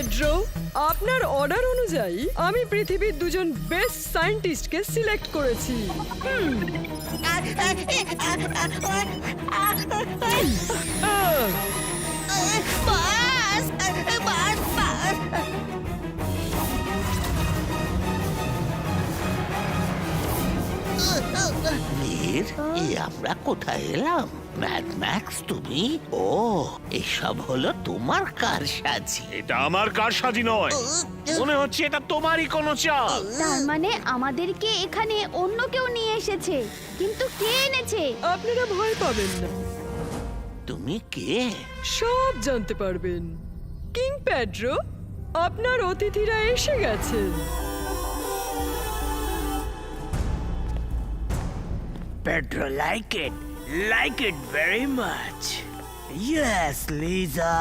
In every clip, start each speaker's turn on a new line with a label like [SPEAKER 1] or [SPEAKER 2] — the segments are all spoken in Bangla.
[SPEAKER 1] পেড্রো, আপনার অর্ডার অনুযায়ী আমি পৃথিবীর দুজন বেস্ট সায়েন্টিস্টকে সিলেক্ট করেছি।
[SPEAKER 2] বাস বাস বাস
[SPEAKER 3] নীর, আমরা কোথায় এলাম? ম্যাড ম্যাক্স তুমি? ও, এসব হলো তোমার কারসাজি।
[SPEAKER 4] এটা আমার কারসাজি নয়, মনে হচ্ছে এটা তোমারই কোনো চাল।
[SPEAKER 5] তার মানে আমাদেরকে এখানে অন্য কেউ নিয়ে এসেছে, কিন্তু কে এনেছে?
[SPEAKER 1] আপনারা ভয় পাবেন না,
[SPEAKER 3] তুমি কে?
[SPEAKER 1] সব জানতে পারবেন। কিং পেড্রো, আপনার অতিথিরা এসে গেছেন।
[SPEAKER 6] Pedro, like it very much. Yes, Lisa.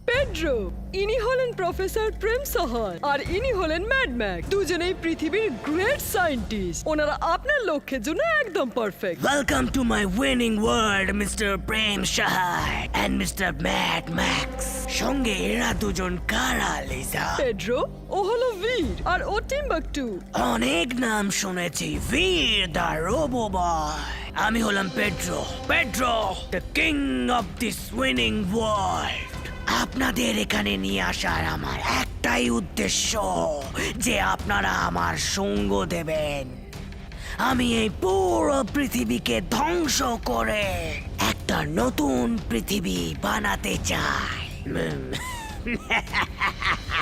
[SPEAKER 1] Pedro, ইনি হলেন প্রফেসর প্রেম সাহায় আর ইনি হলেন ম্যাড ম্যাক্স, দুজনেই পৃথিবীর গ্রেট সায়েন্টিস্ট। ওনারা আপনার লক্ষ্যের জন্য একদম perfect.
[SPEAKER 6] Welcome to my winning world, Mr. Prem Shahar and Mr. Mad Max. সঙ্গে এরা দুজন কারা, লিজা?
[SPEAKER 1] পেড্রো, ও হলো বীর আর ও টিম্বাকটু।
[SPEAKER 6] অনেক নাম শুনেছি, বীর দা রোবো বয়। আমি হলাম Pedro, the king of this winning world. আপনাদের এখানে নিয়ে আসার আমার একটাই উদ্দেশ্য, যে আপনারা আমার সঙ্গ দেবেন। আমি এই পুরো পৃথিবীকে ধ্বংস করে একটা নতুন পৃথিবী বানাতে চাই।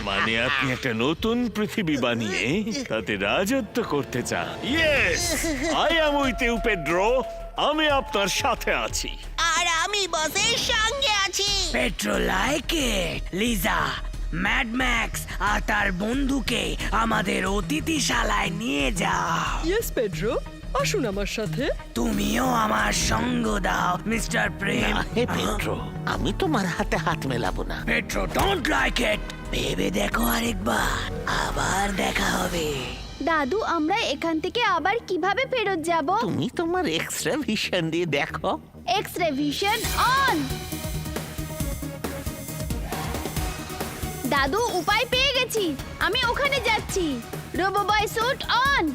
[SPEAKER 4] মানে আপনি একটা নতুন পৃথিবী বানিয়ে তাতে রাজত্ব করতে চান? Yes, I am with you Pedro, আমি আপনার সাথে আছি।
[SPEAKER 2] আর আমি বসের সঙ্গে আছি।
[SPEAKER 6] Pedro like it. Liza, Mad Max আর তার বন্ধুকে আমাদের অতিথিশালায় নিয়ে যাও।
[SPEAKER 1] ইয়েস পেড্রো, আসুন আমার সাথে।
[SPEAKER 6] তুমিও আমার সঙ্গ দাও, মিস্টার প্রেম।
[SPEAKER 3] না হে পেট্রো, আমি তোমার হাতে হাত মেলাবো না।
[SPEAKER 6] পেট্রো, ডোন্ট লাইক ইট। ভেবে দেখো আরেকবার, আবার দেখা হবে।
[SPEAKER 5] দাদু, আমরা এখান থেকে আবার কিভাবে ফেরত যাব?
[SPEAKER 3] তুমি তোমার এক্সট্রা ভিশন দিয়ে দেখো।
[SPEAKER 5] X-ray vision on. দাদু, উপায় পেয়ে গেছি, আমি ওখানে যাচ্ছি। Robo boy suit on.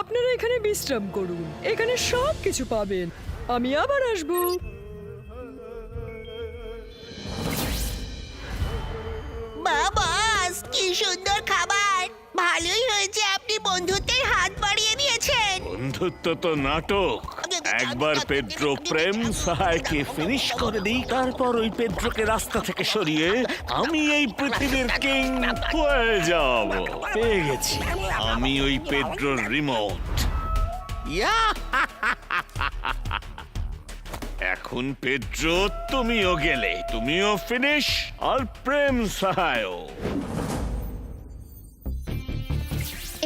[SPEAKER 1] আপনারা এখানে বিশ্রাম করুন, এখানে সব কিছু পাবেন। আমি আবার আসবো।
[SPEAKER 2] বাবাস, কি সুন্দর খাবার। ভালোই হয়েছে আপনি বন্ধুত্বের হাত বাড়িয়ে দিয়েছেন।
[SPEAKER 4] বন্ধুত্ব তো নাটক। একবার পেড্রো প্রেম সাহায়কে ফিনিশ করে দিই, তারপর ওই পেড্রোকে রাস্তা থেকে সরিয়ে আমি এই পৃথিবীর কিং হয়ে যাব। পেয়ে গেছি, আমি ওই পেড্রোর রিমোট।
[SPEAKER 3] ইয়া,
[SPEAKER 4] এখন পেড্রো তুমিও গেলে, তুমিও ফিনিশ, আর প্রেম সাহায়ও।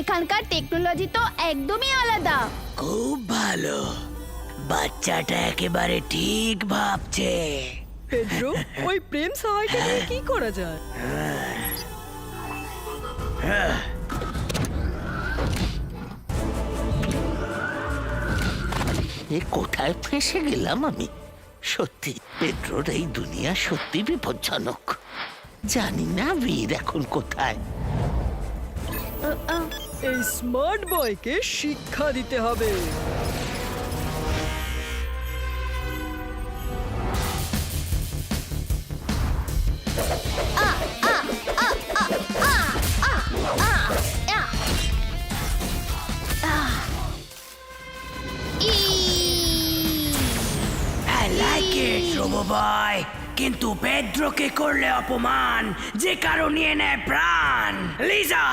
[SPEAKER 5] এখানকার টেকনোলজি তো একদমই আলাদা।
[SPEAKER 6] খুব ভালো, বাচ্চাটা একেবারে ঠিক ভাবছে।
[SPEAKER 1] পেড্রো, ওই প্রেম সহায়কে দিয়ে কি করা যায়?
[SPEAKER 3] এ কোথায় ফেসে গেলাম আমি? সত্যি পেট্রোর এই দুনিয়া সত্যি বিপজ্জনক। জানি না বীর এখন কোথায়।
[SPEAKER 1] এই স্মার্ট বয়কে শিক্ষা দিতে হবে।
[SPEAKER 6] I like it, রোবো বয়। কিন্তু পেড্রোকে করলে অপমান, যে কারো নিয়ে নেয় প্রাণ। লিজা,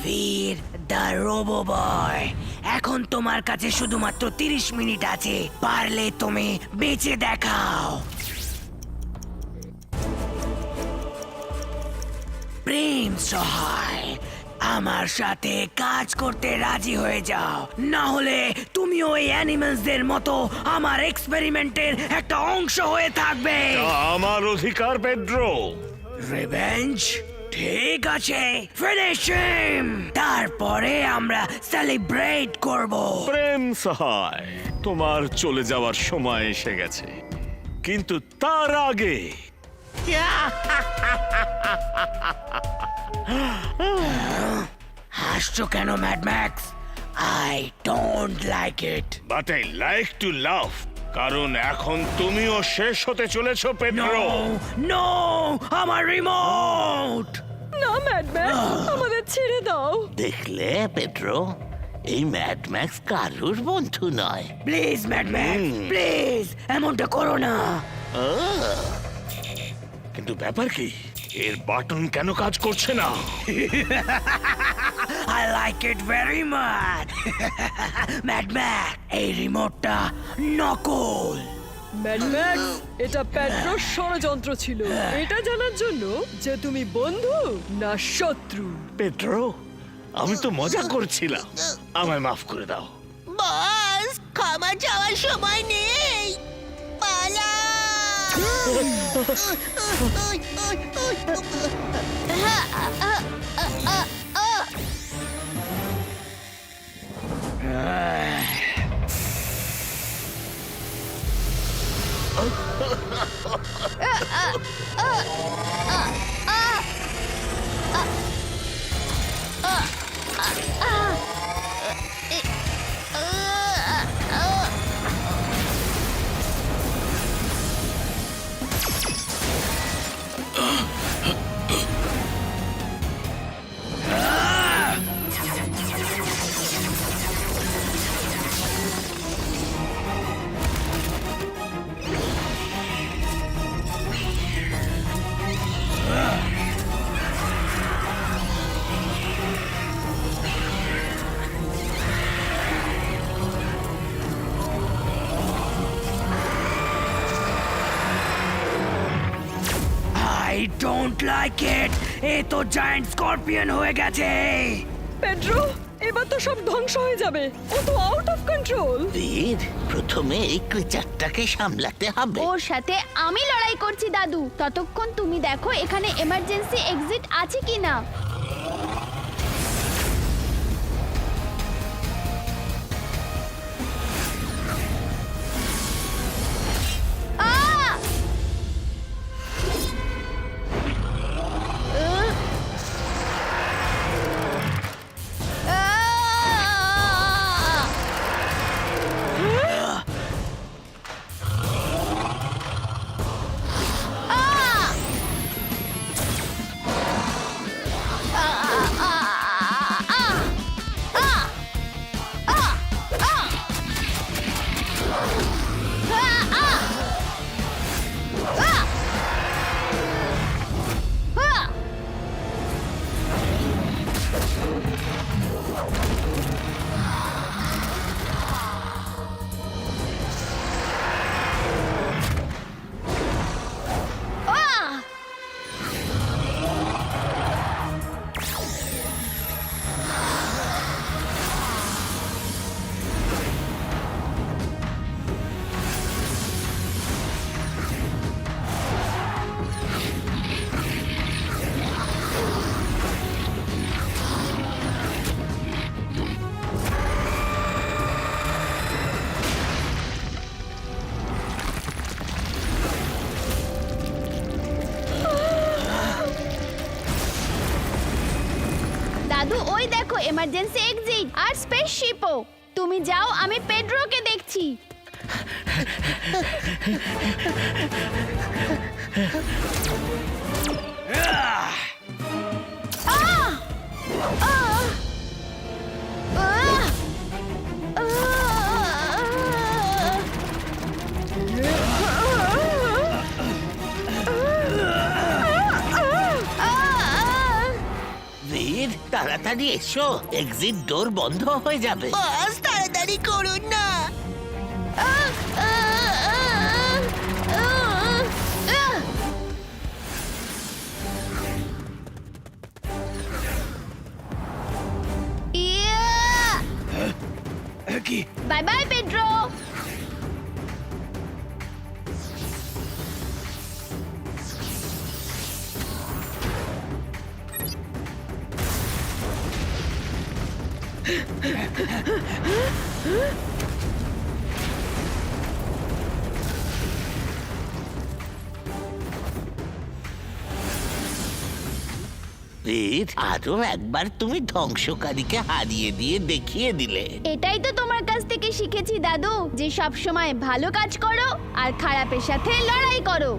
[SPEAKER 6] বীর দ্য রোবো বয়, এখন তোমার কাছে শুধুমাত্র 30 মিনিট আছে, পারলে তুমি বেঁচে দেখাও। প্রেম সহায়, আমার সাথে কাজ করতে রাজি হয়ে যাও, না হলে তুমি ওই অ্যানিমেলসদের মতো আমার এক্সপেরিমেন্টের একটা অংশ হয়ে থাকবে।
[SPEAKER 4] আমার অধিকার পেড্রো।
[SPEAKER 6] রিভেঞ্জ? ঠিক আছে, ফিনিশ হিম, তারপরে আমরা সেলিব্রেট করব।
[SPEAKER 4] প্রেম সহায়, তোমার চলে যাওয়ার সময় এসে গেছে, কিন্তু তার আগে
[SPEAKER 6] হাসছো কেন Mad Max? I don't like it.
[SPEAKER 4] But I like to love, কারণ এখন তুমিও শেষ হতে চলেছো পেড্রো।
[SPEAKER 6] নো, আমার রিমোট।
[SPEAKER 1] না ম্যাড ম্যাক্স, আমাদের ছেড়ে দাও।
[SPEAKER 3] দেখলে পেড্রো, এই ম্যাড ম্যাক্স কারুর বন্ধু নয়।
[SPEAKER 6] প্লিজ ম্যাড ম্যাক্স, প্লিজ এমনটা করো না।
[SPEAKER 4] কিন্তু ব্যাপার কি, এর বাটন কেন কাজ করছে না?
[SPEAKER 6] I like it very much. Mad max, এই রিমোটটা নকল।
[SPEAKER 1] ম্যাড ম্যাক্স, এটা পেড্রোর ষড়যন্ত্র ছিল, এটা জানার জন্য যে তুমি বন্ধু না শত্রু।
[SPEAKER 4] পেড্রো, আমি তো মজা করছিলাম, আমায় মাফ করে দাও।
[SPEAKER 2] বস, ক্ষমা চাওয়ার সময় নেই, পালা।
[SPEAKER 6] I don't like it. এ তো জায়ান্ট স্করপিয়ন হয়ে গেছে।
[SPEAKER 1] পেড্রো, এবার তো সব ধ্বংস হয়ে যাবে, ও তো আউট অফ কন্ট্রোল।
[SPEAKER 3] বীর, প্রথমে এই ক্রিচারটাকে সামলাতে হবে।
[SPEAKER 5] ওর সাথে আমি লড়াই করছি দাদু, ততক্ষণ তুমি দেখো এখানে এমার্জেন্সি এক্সিট আছে কিনা। দাদু, ওই দেখো এমার্জেন্সি এক্সিট আর স্পেসশিপও। তুমি যাও, আমি পেড্রোকে দেখছি।
[SPEAKER 3] বীর, তাড়াতাড়ি এসো, এক্সিট ডোর বন্ধ হয়ে যাবে।
[SPEAKER 2] বস তাড়াতাড়ি করুন না।
[SPEAKER 5] আহ, আহ, আহ, আহ, আহ। ইয়া!
[SPEAKER 6] কি
[SPEAKER 5] বাই বাই পেড্রো।
[SPEAKER 3] বীর, আরো একবার তুমি ধ্বংসকারীকে হারিয়ে দিয়ে দেখিয়ে দিলে।
[SPEAKER 5] এটাই তো তোমার কাছ থেকে শিখেছি দাদু, যে সব সময় ভালো কাজ করো আর খারাপের সাথে লড়াই করো।